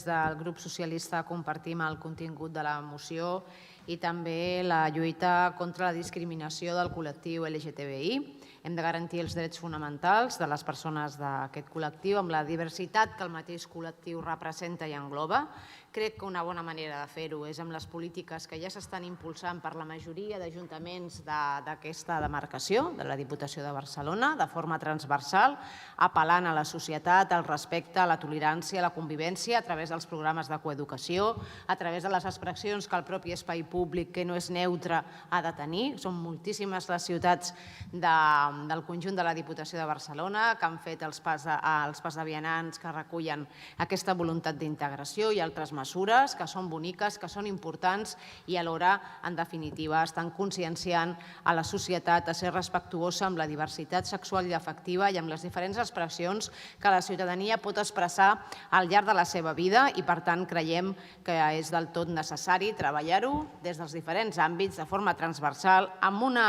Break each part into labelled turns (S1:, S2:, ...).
S1: des del grup socialista compartim el contingut de la moció i també la lluita contra la discriminació del col·lectiu LGTBI. Hem de garantir els drets fonamentals de les persones d'aquest col·lectiu amb la diversitat que el mateix col·lectiu representa i engloba. Crec que una bona manera de fer-ho és amb les polítiques que ja s'estan impulsant per la majoria d'ajuntaments d'aquesta demarcació, de la Diputació de Barcelona, de forma transversal, apel·lant a la societat, al respecte, a la tolerància, a la convivència, a través dels programes de coeducació, a través de les expressions que el propi espai públic, que no és neutre, ha de tenir. Són moltíssimes les ciutats del conjunt de la Diputació de Barcelona que han fet els pas de vianants que recullen aquesta voluntat d'integració i altres mesures que són boniques, que són importants i alhora, en definitiva, estan conscienciant a la societat a ser respectuosa amb la diversitat sexual i afectiva i amb les diferents expressions que la ciutadania pot expressar al llarg de la seva vida i, per tant, creiem que és del tot necessari treballar-ho des dels diferents àmbits, de forma transversal, amb una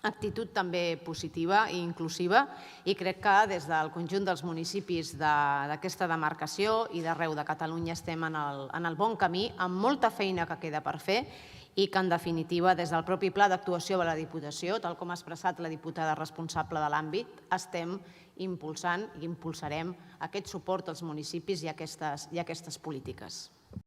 S1: actitud també positiva i inclusiva, i crec que des del conjunt dels municipis d'aquesta demarcació i d'arreu de Catalunya estem en el bon camí, amb molta feina que queda per fer i que, en definitiva, des del propi pla d'actuació de la Diputació, tal com ha expressat la diputada responsable de l'àmbit, estem impulsant i impulsarem aquest suport als municipis i aquestes polítiques.